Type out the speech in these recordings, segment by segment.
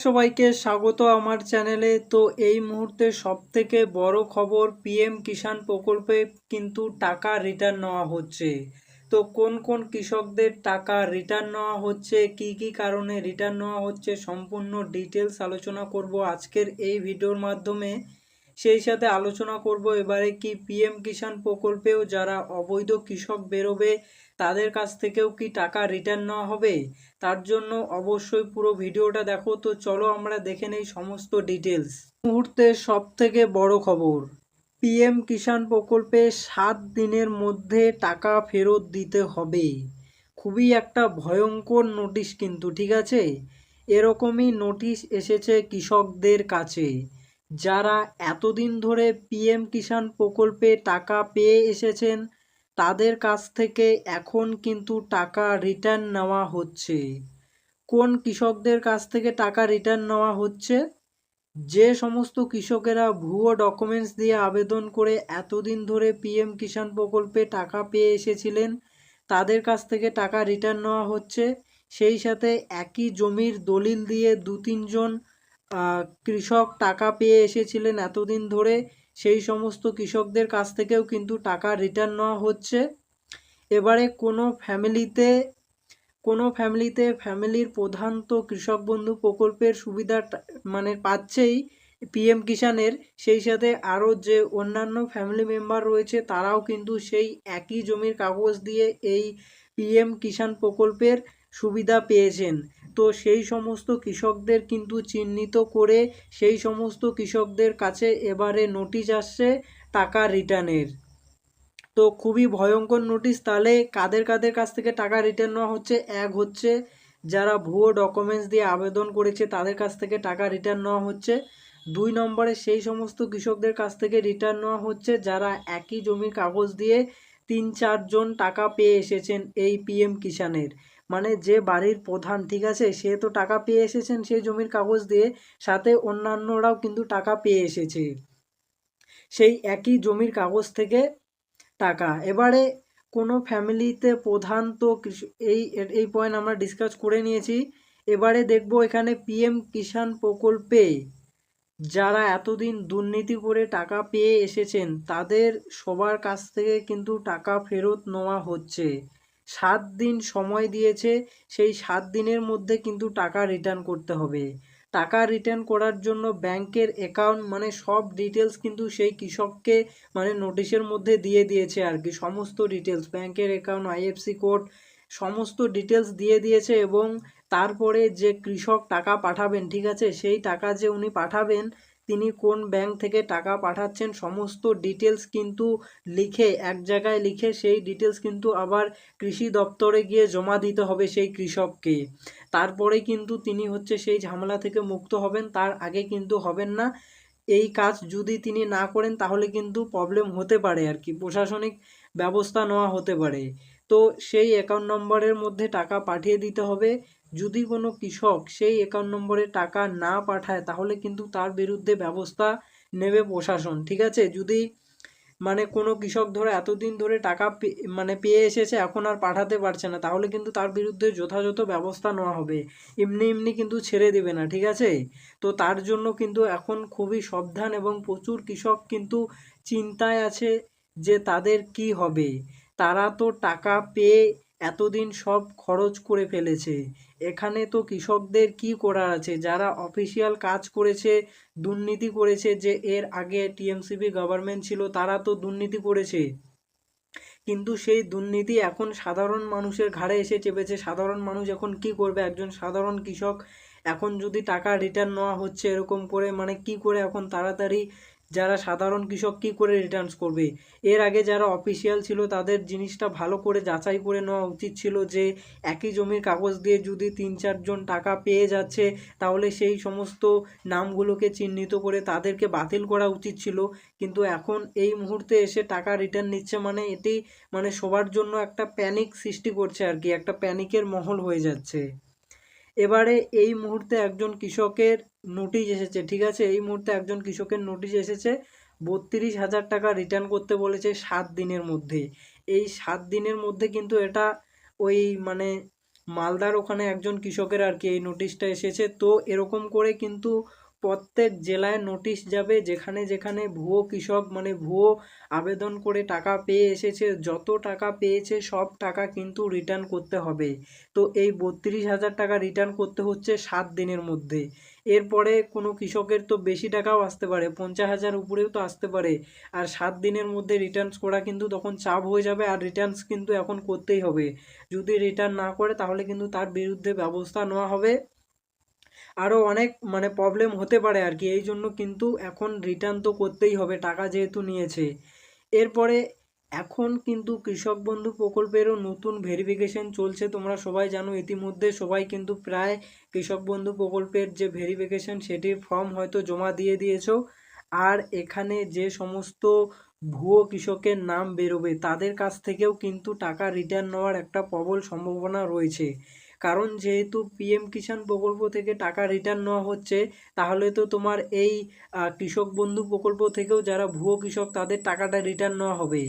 সবাইকে স্বাগত আমার চ্যানেলে। তো এই মুহূর্তে সবথেকে বড় খবর, পিএম কিষাণ প্রকল্পে কিন্তু টাকা রিটার্ন নেওয়া হচ্ছে। তো কোন কোন কৃষকদের টাকা রিটার্ন নেওয়া হচ্ছে, কি কি কারণে রিটার্ন নেওয়া হচ্ছে, সম্পূর্ণ ডিটেলস আলোচনা করব আজকের এই ভিডিওর মাধ্যমে। সেই সাথে আলোচনা করব এবারে কি পিএম কিষাণ প্রকল্পেও যারা অবৈধ কৃষক বেরোবে তাদের কাছ থেকেও কি টাকা রিটার্ন নেওয়া হবে। তার জন্য অবশ্যই পুরো ভিডিওটা দেখো। তো চলো আমরা দেখে নেই সমস্ত ডিটেলস। মুহূর্তে সব থেকে বড় খবর, পিএম কিষাণ প্রকল্পে 7 দিনের মধ্যে টাকা ফেরত দিতে হবে। খুবই একটা ভয়ঙ্কর নোটিশ কিন্তু, ঠিক আছে। এরকমই নোটিশ এসেছে কৃষকদের কাছে, যারা এতদিন ধরে পিএম কিষাণ প্রকল্পে টাকা পেয়ে এসেছেন তাদের কাছ থেকে এখন কিন্তু টাকা রিটার্ন নেওয়া হচ্ছে। কোন কৃষকদের কাছ থেকে টাকা রিটার্ন নেওয়া হচ্ছে? যে সমস্ত কৃষকেরা ভুয়ো ডকুমেন্টস দিয়ে আবেদন করে এতদিন ধরে পিএম কিষাণ প্রকল্পে টাকা পেয়ে এসেছিলেন তাদের কাছ থেকে টাকা রিটার্ন নেওয়া হচ্ছে। সেই সাথে একই জমির দলিল দিয়ে 2-3 জন কৃষক টাকা পেয়ে এসেছিলেন এতদিন ধরে, সেই সমস্ত কৃষকদের কাছ থেকেও কিন্তু টাকা রিটার্ন নেওয়া হচ্ছে। এবারে কোনো ফ্যামিলিতে ফ্যামিলির প্রধান তো কৃষক বন্ধু প্রকল্পের সুবিধা পাচ্ছেই পিএম কিষাণের, সেই সাথে আরও যে অন্যান্য ফ্যামিলি মেম্বার রয়েছে তারাও কিন্তু সেই একই জমির কাগজ দিয়ে এই পিএম কিষাণ প্রকল্পের সুবিধা পেয়েছেন। তো সেই সমস্ত কৃষকদের কিন্তু চিহ্নিত করে সেই সমস্ত কৃষকদের কাছে এবারে নোটিশ আসছে টাকা রিটার্নের। তো খুবই ভয়ঙ্কর নোটিশ। তাহলে কাদের কাদের কাছ থেকে টাকা রিটার্ন নেওয়া হচ্ছে? এক হচ্ছে যারা ভুয়ো ডকুমেন্টস দিয়ে আবেদন করেছে তাদের কাছ থেকে টাকা রিটার্ন নেওয়া হচ্ছে। 2 নম্বরে সেই সমস্ত কৃষকদের কাছ থেকে রিটার্ন নেওয়া হচ্ছে যারা একই জমির কাগজ দিয়ে 3-4 জন টাকা পেয়ে এসেছেন এই পিএম কিষাণের। মানে যে বাড়ির প্রধান, ঠিক আছে, সে তো টাকা পেয়ে এসেছেন সেই জমির কাগজ দিয়ে, সাথে অন্যান্যরাও কিন্তু টাকা পেয়ে এসেছে সেই একই জমির কাগজ থেকে টাকা। এবারে কোনো ফ্যামিলিতে প্রধান তো এই এই পয়েন্ট আমরা ডিসকাস করে নিয়েছি। এবারে দেখব এখানে পিএম কিষাণ প্রকল্পে যারা এতদিন দুর্নীতি করে টাকা পেয়ে এসেছেন তাদের সবার কাছ থেকে কিন্তু টাকা ফেরত নেওয়া হচ্ছে। 7 দিন সময় দিয়েছে, সেই 7 দিনের মধ্যে কিন্তু টাকা রিটার্ন করতে হবে। টাকা রিটার্ন করার জন্য ব্যাংকের অ্যাকাউন্ট সব ডিটেলস কিন্তু সেই কৃষককে নোটিশের মধ্যে দিয়ে দিয়েছে আর কি। সমস্ত ডিটেলস, ব্যাংকের অ্যাকাউন্ট, আইএফসি কোড, সমস্ত ডিটেলস দিয়ে দিয়েছে। এবং তারপরে যে কৃষক টাকা পাঠাবেন, ঠিক আছে, সেই টাকা যে উনি পাঠাবেন তিনি কোন ব্যাংক থেকে টাকা পাঠাচ্ছেন সমস্ত ডিটেলস কিন্তু লিখে এক জায়গায় লিখে সেই ডিটেলস কিন্তু আবার কৃষি দপ্তরে গিয়ে জমা দিতে হবে সেই কৃষককে। তারপরে কিন্তু তিনি সেই ঝামেলা থেকে মুক্ত হবেন, তার আগে কিন্তু হবেন না। এই কাজ যদি তিনি না করেন তাহলে কিন্তু প্রবলেম হতে পারে আর কি, প্রশাসনিক ব্যবস্থা নেওয়া হতে পারে। তো সেই অ্যাকাউন্ট নম্বরের মধ্যে টাকা পাঠিয়ে দিতে হবে। যদি কোনো কৃষক সেই অ্যাকাউন্ট নম্বরে টাকা না পাঠায় তাহলে কিন্তু তার বিরুদ্ধে ব্যবস্থা নেবে প্রশাসন, ঠিক আছে। যদি কোনো কৃষক ধরে এতদিন ধরে টাকা পেয়ে এসেছে এখন আর পাঠাতে পারছে না তাহলে কিন্তু তার বিরুদ্ধে যথাযথ ব্যবস্থা নেওয়া হবে, এমনি এমনি কিন্তু ছেড়ে দেবে না, ঠিক আছে। তো তার জন্য কিন্তু এখন খুবই সাবধান এবং প্রচুর কৃষক কিন্তু চিন্তায় আছে যে তাদের কি হবে। তারা তো টাকা পেয়ে এতদিন সব খরচ করে ফেলেছে, এখানে তো কৃষকদের কি করার আছে? যারা অফিসিয়াল কাজ করেছে, দুর্নীতি করেছে, যে এর আগে টিএমসিপি গভর্নমেন্ট ছিল তারা তো দুর্নীতি করেছে, কিন্তু সেই দুর্নীতি এখন সাধারণ মানুষের ঘাড়ে এসে চেপেছে। সাধারণ মানুষ এখন কি করবে? একজন সাধারণ কৃষক এখন যদি টাকা রিটার্ন নেওয়া হচ্ছে এরকম করে, কি করে এখন তাড়াতাড়ি যারা সাধারণ কৃষক কি করে রিটার্নস করবে? এর আগে যারা অফিসিয়াল ছিল তাদের জিনিসটা ভালো করে যাচাই করে নেওয়া উচিত ছিল যে একই জমির কাগজ দিয়ে যদি 3-4 জন টাকা পেয়ে যাচ্ছে তাহলে সেই সমস্ত নামগুলোকে চিহ্নিত করে তাদেরকে বাতিল করা উচিত ছিল। কিন্তু এখন এই মুহূর্তে এসে টাকা রিটার্ন নিচ্ছে, এটি সবার জন্য একটা প্যানিক সৃষ্টি করছে আর কি, একটা প্যানিকের মহল হয়ে যাচ্ছে। এবারে এই মুহূর্তে একজন কৃষকের নোটিশ এসেছে, ঠিক আছে, এই মুহূর্তে একজন কৃষকের নোটিশ এসেছে 32,000 টাকা রিটার্ন করতে বলেছে 7 দিনের মধ্যে। এই 7 দিনের মধ্যে কিন্তু এটা ওই মালদার ওখানে একজন কৃষকের আর কি এই নোটিশটা এসেছে। তো এরকম করে কিন্তু প্রত্যেক জেলায় নোটিশ যাবে, যেখানে যেখানে ভুয়ো কৃষক মানে ভুয়ো আবেদন করে টাকা পেয়ে এসেছে, যত টাকা পেয়েছে সব টাকা কিন্তু রিটার্ন করতে হবে। তো এই 32,000 টাকা রিটার্ন করতে হচ্ছে 7 দিনের মধ্যে। এরপরে কোনো কৃষকের তো বেশি টাকাও আসতে পারে, 50,000 উপরেও তো আসতে পারে। আর 7 দিনের মধ্যে রিটার্নস করা কিন্তু তখন চাপ হয়ে যাবে, আর রিটার্নস কিন্তু এখন করতেই হবে। যদি রিটার্ন না করে তাহলে কিন্তু তার বিরুদ্ধে ব্যবস্থা নেওয়া হবে, আরও অনেক মানে প্রবলেম হতে পারে আর কি। এই জন্য কিন্তু এখন রিটার্ন তো করতেই হবে, টাকা যেহেতু নিয়েছে। এরপরে এখন কিন্তু কৃষক বন্ধু প্রকল্পেরও নতুন ভেরিফিকেশন চলছে, তোমরা সবাই জানো। ইতিমধ্যে সবাই কিন্তু প্রায় কৃষক বন্ধু প্রকল্পের যে ভেরিফিকেশন সেটির ফর্ম হয়তো জমা দিয়ে দিয়েছো। আর এখানে যে সমস্ত ভুয়ো কৃষকের নাম বেরোবে তাদের কাছ থেকেও কিন্তু টাকা রিটার্ন নেওয়ার একটা প্রবল সম্ভাবনা রয়েছে। কারণ যেহেতু পিএম কিষাণ প্রকল্প থেকে টাকা রিটার্ন নেওয়া হচ্ছে, তাহলে তো তোমার এই কৃষক বন্ধু প্রকল্প থেকেও যারা ভুয়ো কৃষক তাদের টাকাটা রিটার্ন নেওয়া হবে।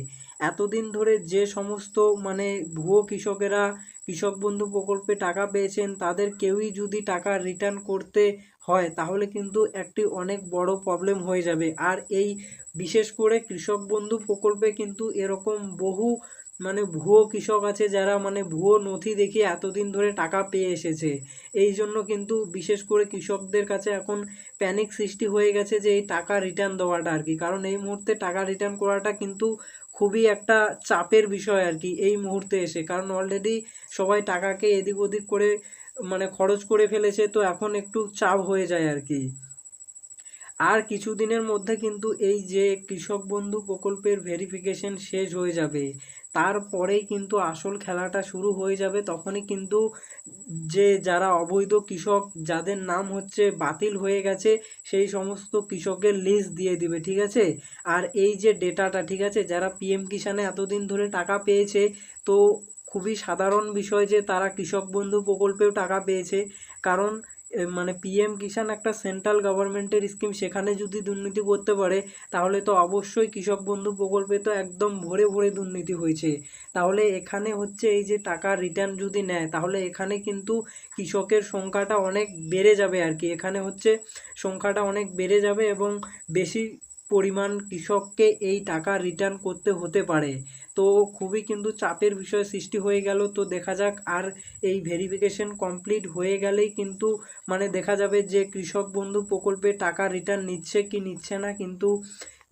এতদিন ধরে যে সমস্ত মানে ভুয়ো কৃষকেরা কৃষক বন্ধু প্রকল্পে টাকা পেয়েছেন তাদের কেউই যদি টাকা রিটার্ন করতে হয় তাহলে কিন্তু একটি অনেক বড় প্রবলেম হয়ে যাবে। আর এই বিশেষ করে কৃষক বন্ধু প্রকল্পে কিন্তু এরকম বহু মানে ভুয়ো কৃষক আছে যারা মানে ভুয়ো নথি দেখিয়ে এতদিন ধরে টাকা পেয়ে এসেছে। এই জন্য কিন্তু বিশেষ করে কৃষকদের কাছে এখন প্যানিক সৃষ্টি হয়ে গেছে যে এই টাকা রিটার্ন দেওয়াটা আর কি। কারণ এই মুহূর্তে টাকা রিটার্ন করাটা কিন্তু খুবই একটা চাপের বিষয় আর কি এই মুহূর্তে এসে। কারণ অলরেডি সবাই টাকাকে এদিক ওদিক করে মানে খরচ করে ফেলেছে, তো এখন একটু চাপ হয়ে যায় আর কি। আর কিছুদিনের মধ্যে কিন্তু এই যে কৃষক বন্ধু প্রকল্পের ভেরিফিকেশন শেষ হয়ে যাবে, তারপরেই কিন্তু আসল খেলাটা শুরু হয়ে যাবে। তখনই কিন্তু যে যারা অবৈধ কৃষক যাদের নাম হচ্ছে বাতিল হয়ে গেছে সেই সমস্ত কৃষকের লিস্ট দিয়ে দিবে, ঠিক আছে। আর এই যে ডেটাটা, ঠিক আছে, যারা পিএম কিষাণে এতদিন ধরে টাকা পেয়েছে, তো খুবই সাধারণ বিষয় যে তারা কৃষক বন্ধু প্রকল্পেও টাকা পেয়েছে। কারণ মানে পিএম কিষাণ একটা সেন্ট্রাল গভর্নমেন্টের স্কিম, সেখানে যদি দুর্নীতি করতে পারে তাহলে তো অবশ্যই কৃষক বন্ধু প্রকল্পে তো একদম ভরে ভরে দুর্নীতি হয়েছে। তাহলে এখানে হচ্ছে এই যে টাকা রিটার্ন যদি নেয় তাহলে এখানে কিন্তু কৃষকের সংখ্যাটা অনেক বেড়ে যাবে আর কি। এখানে হচ্ছে সংখ্যাটা অনেক বেড়ে যাবে এবং বেশি পরিমাণ কৃষককে এই টাকা রিটার্ন করতে হতে পারে। তো খুবই কিন্তু চাপের বিষয় সৃষ্টি হয়ে গেল। তো দেখা যাক, আর এই ভেরিফিকেশন কমপ্লিট হয়ে গেলেই কিন্তু মানে দেখা যাবে যে কৃষক বন্ধু প্রকল্পে টাকা রিটার্ন নিচ্ছে কি নিচ্ছে না। কিন্তু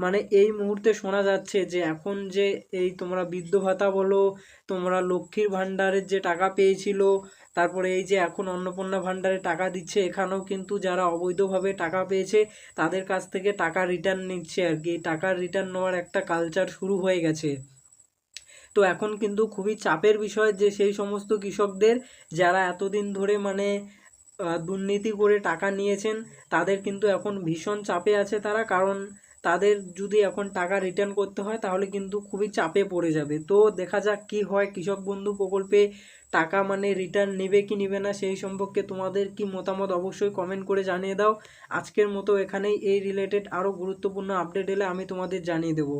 মানে এই মুহূর্তে শোনা যাচ্ছে যে এখন যে এই তোমরা বৃদ্ধ ভাতা বলো, তোমরা লক্ষ্মীর ভাণ্ডারের যে টাকা পেয়েছিল, তারপরে এই যে এখন অন্নপূর্ণা ভাণ্ডারে টাকা দিচ্ছে, এখানেও কিন্তু যারা অবৈধভাবে টাকা পেয়েছে তাদের কাছ থেকে টাকা রিটার্ন নিচ্ছে আর কি। টাকা রিটার্ন নেওয়ার একটা কালচার শুরু হয়ে গেছে। তো এখন কিন্তু খুবই চাপের বিষয় যে সেই সমস্ত কৃষকদের যারা এতদিন ধরে মানে দুর্নীতি করে টাকা নিয়েছেন তাদের কিন্তু এখন ভীষণ চাপে আছে তারা। কারণ তাদের যদি এখন টাকা রিটার্ন করতে হয় তাহলে কিন্তু খুবই চাপে পড়ে যাবে। তো দেখা যাক কি হয়, কৃষক বন্ধু প্রকল্পে টাকা মানে রিটার্ন নেবে কি নেবে না সেই সম্পর্কে তোমাদের কি মতামত অবশ্যই কমেন্ট করে জানিয়ে দাও। আজকের মতো এখানেই, এই রিলেটেড আরও গুরুত্বপূর্ণ আপডেট এলে আমি তোমাদের জানিয়ে দেবো।